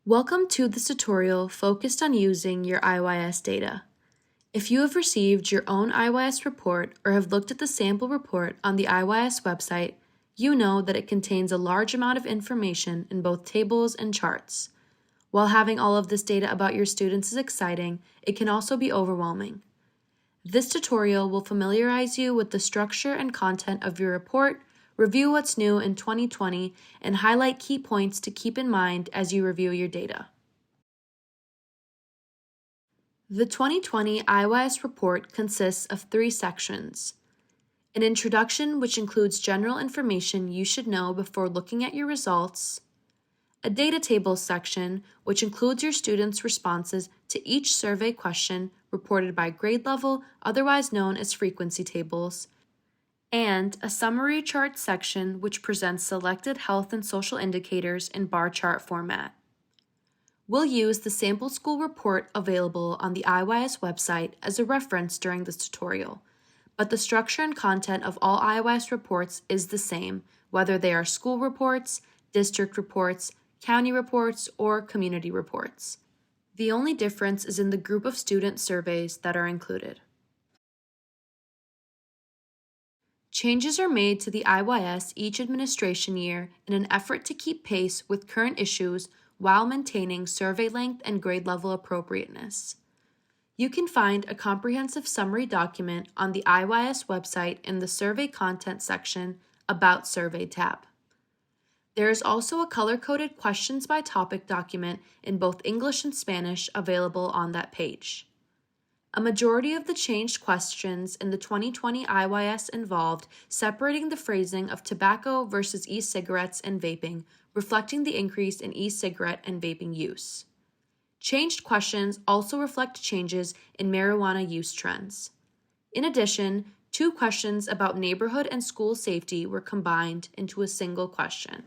Welcome to this tutorial focused on using your IYS data. If you have received your own IYS report or have looked at the sample report on the IYS website, you know that it contains a large amount of information in both tables and charts. While having all of this data about your students is exciting, it can also be overwhelming. This tutorial will familiarize you with the structure and content of your report, review what's new in 2020, and highlight key points to keep in mind as you review your data. The 2020 IYS report consists of 3 sections. An introduction, which includes general information you should know before looking at your results. A data tables section, which includes your students' responses to each survey question reported by grade level, otherwise known as frequency tables. And a summary chart section, which presents selected health and social indicators in bar chart format. We'll use the sample school report available on the IYS website as a reference during this tutorial, but the structure and content of all IYS reports is the same, whether they are school reports, district reports, county reports, or community reports. The only difference is in the group of student surveys that are included. Changes are made to the IYS each administration year in an effort to keep pace with current issues while maintaining survey length and grade level appropriateness. You can find a comprehensive summary document on the IYS website in the Survey Content section, About Survey tab. There is also a color-coded questions by topic document in both English and Spanish available on that page. A majority of the changed questions in the 2020 IYS involved separating the phrasing of tobacco versus e-cigarettes and vaping, reflecting the increase in e-cigarette and vaping use. Changed questions also reflect changes in marijuana use trends. In addition, 2 questions about neighborhood and school safety were combined into a single question.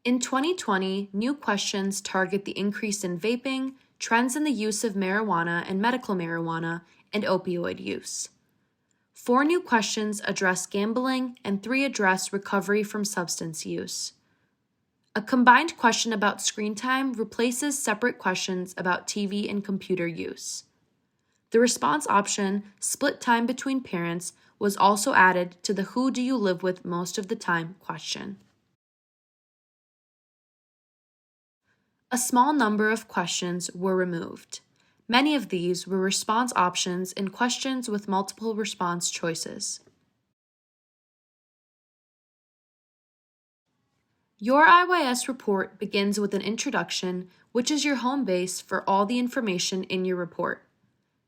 In 2020, new questions target the increase in vaping, trends in the use of marijuana and medical marijuana, and opioid use. 4 new questions address gambling, and 3 address recovery from substance use. A combined question about screen time replaces separate questions about TV and computer use. The response option, split time between parents, was also added to the who do you live with most of the time question. A small number of questions were removed. Many of these were response options in questions with multiple response choices. Your IYS report begins with an introduction, which is your home base for all the information in your report.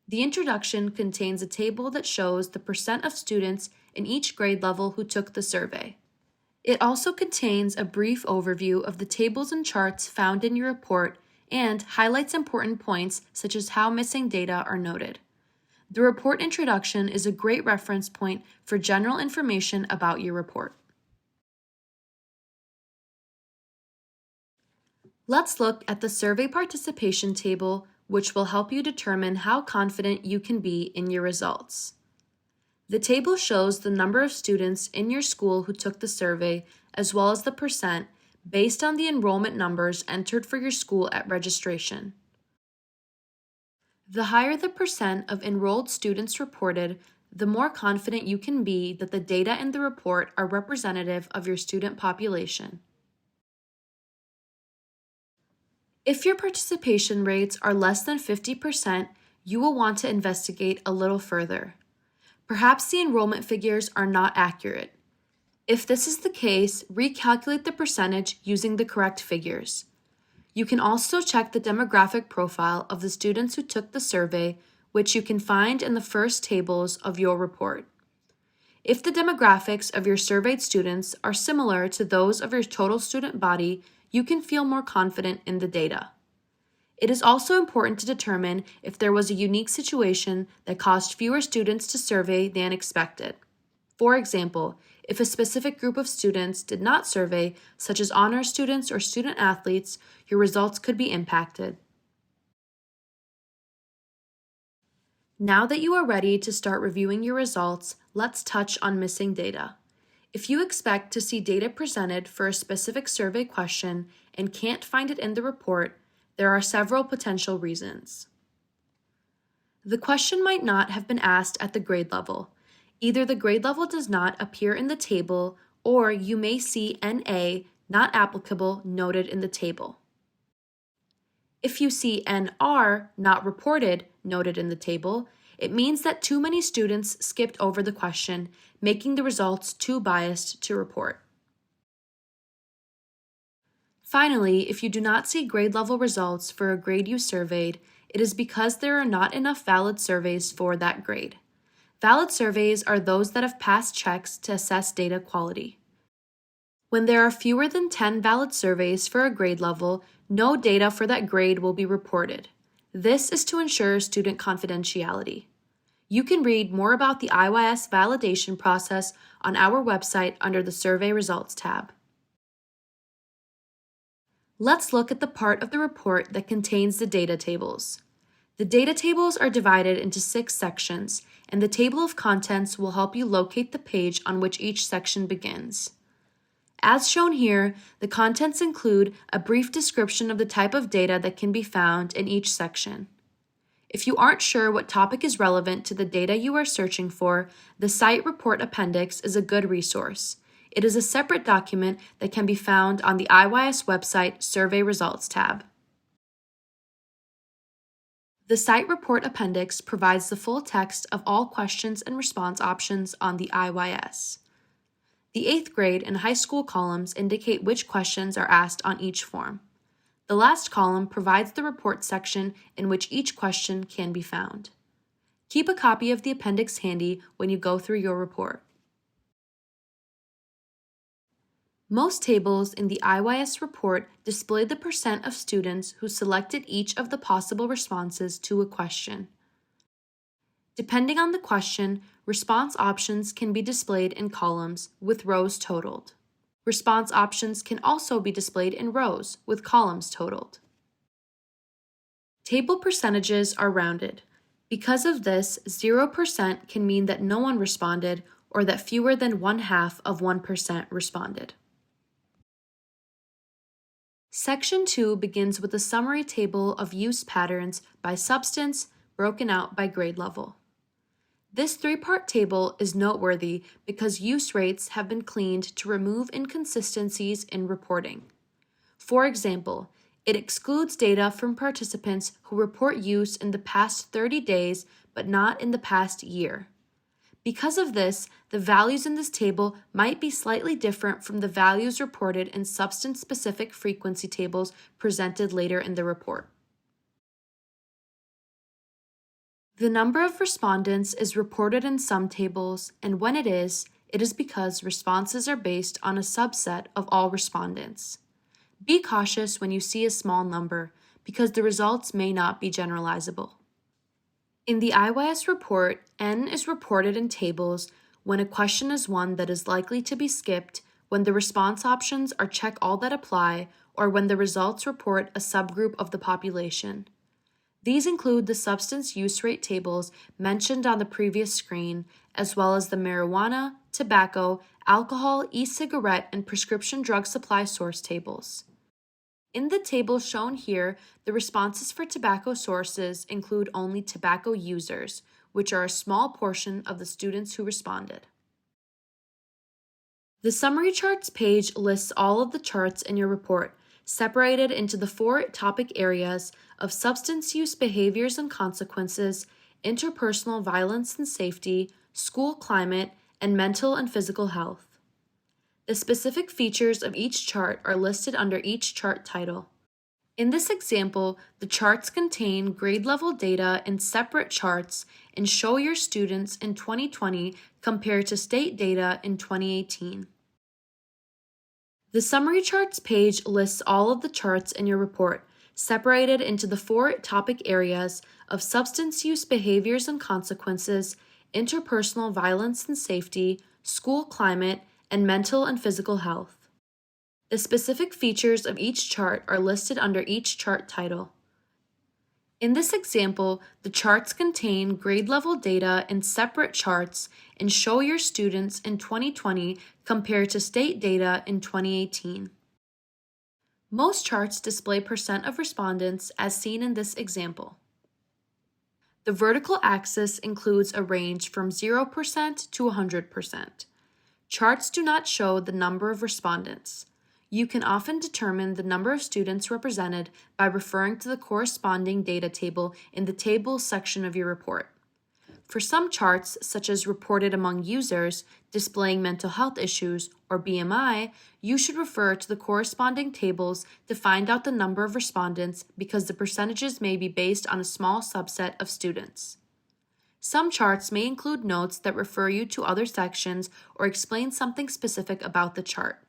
The introduction contains a table that shows the percent of students in each grade level who took the survey. It also contains a brief overview of the tables and charts found in your report and highlights important points such as how missing data are noted. The report introduction is a great reference point for general information about your report. Let's look at the survey participation table, which will help you determine how confident you can be in your results. The table shows the number of students in your school who took the survey, as well as the percent, based on the enrollment numbers entered for your school at registration. The higher the percent of enrolled students reported, the more confident you can be that the data in the report are representative of your student population. If your participation rates are less than 50%, you will want to investigate a little further. Perhaps the enrollment figures are not accurate. If this is the case, recalculate the percentage using the correct figures. You can also check the demographic profile of the students who took the survey, which you can find in the first tables of your report. If the demographics of your surveyed students are similar to those of your total student body, you can feel more confident in the data. It is also important to determine if there was a unique situation that caused fewer students to survey than expected. For example, if a specific group of students did not survey, such as honor students or student athletes, your results could be impacted. Now that you are ready to start reviewing your results, let's touch on missing data. If you expect to see data presented for a specific survey question and can't find it in the report, there are several potential reasons. The question might not have been asked at the grade level. Either the grade level does not appear in the table, or you may see NA, not applicable, noted in the table. If you see NR, not reported, noted in the table, it means that too many students skipped over the question, making the results too biased to report. Finally, if you do not see grade level results for a grade you surveyed, it is because there are not enough valid surveys for that grade. Valid surveys are those that have passed checks to assess data quality. When there are fewer than 10 valid surveys for a grade level, no data for that grade will be reported. This is to ensure student confidentiality. You can read more about the IYS validation process on our website under the Survey Results tab. Let's look at the part of the report that contains the data tables. The data tables are divided into 6 sections, and the table of contents will help you locate the page on which each section begins. As shown here, the contents include a brief description of the type of data that can be found in each section. If you aren't sure what topic is relevant to the data you are searching for, the Site Report Appendix is a good resource. It is a separate document that can be found on the IYS website Survey Results tab. The Site Report Appendix provides the full text of all questions and response options on the IYS. The 8th grade and high school columns indicate which questions are asked on each form. The last column provides the report section in which each question can be found. Keep a copy of the appendix handy when you go through your report. Most tables in the IYS report display the percent of students who selected each of the possible responses to a question. Depending on the question, response options can be displayed in columns with rows totaled. Response options can also be displayed in rows with columns totaled. Table percentages are rounded. Because of this, 0% can mean that no one responded or that fewer than 1/2 of 1% responded. Section 2 begins with a summary table of use patterns by substance broken out by grade level. This 3-part table is noteworthy because use rates have been cleaned to remove inconsistencies in reporting. For example, it excludes data from participants who report use in the past 30 days but not in the past year. Because of this, the values in this table might be slightly different from the values reported in substance-specific frequency tables presented later in the report. The number of respondents is reported in some tables, and when it is because responses are based on a subset of all respondents. Be cautious when you see a small number, because the results may not be generalizable. In the IYS report, N is reported in tables when a question is one that is likely to be skipped, when the response options are check all that apply, or when the results report a subgroup of the population. These include the substance use rate tables mentioned on the previous screen, as well as the marijuana, tobacco, alcohol, e-cigarette, and prescription drug supply source tables. In the table shown here, the responses for tobacco sources include only tobacco users, which are a small portion of the students who responded. The summary charts page lists all of the charts in your report, separated into the 4 topic areas of substance use behaviors and consequences, interpersonal violence and safety, school climate, and mental and physical health. The specific features of each chart are listed under each chart title. In this example, the charts contain grade-level data in separate charts and show your students in 2020 compared to state data in 2018. The summary charts page lists all of the charts in your report, separated into the 4 topic areas of substance use behaviors and consequences, interpersonal violence and safety, school climate, and mental and physical health. The specific features of each chart are listed under each chart title. In this example, the charts contain grade level data in separate charts and show your students in 2020 compared to state data in 2018. Most charts display percent of respondents as seen in this example. The vertical axis includes a range from 0% to 100%. Charts do not show the number of respondents. You can often determine the number of students represented by referring to the corresponding data table in the Tables section of your report. For some charts, such as reported among users, displaying mental health issues, or BMI, you should refer to the corresponding tables to find out the number of respondents because the percentages may be based on a small subset of students. Some charts may include notes that refer you to other sections or explain something specific about the chart.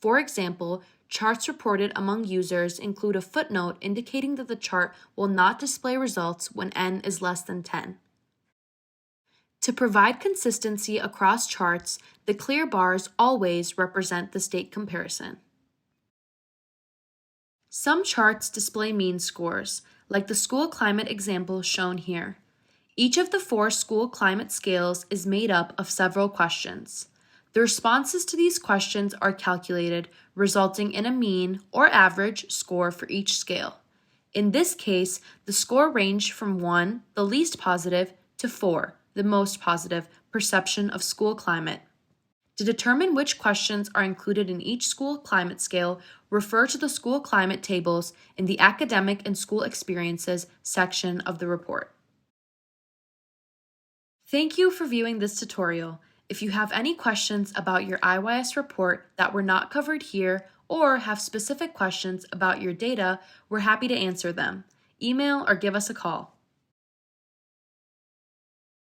For example, charts reported among users include a footnote indicating that the chart will not display results when n is less than 10. To provide consistency across charts, the clear bars always represent the state comparison. Some charts display mean scores, like the school climate example shown here. Each of the 4 school climate scales is made up of several questions. The responses to these questions are calculated, resulting in a mean or average score for each scale. In this case, the score ranged from 1, the least positive, to 4, the most positive, perception of school climate. To determine which questions are included in each school climate scale, refer to the school climate tables in the Academic and School Experiences section of the report. Thank you for viewing this tutorial. If you have any questions about your IYS report that were not covered here or have specific questions about your data, we're happy to answer them. Email or give us a call.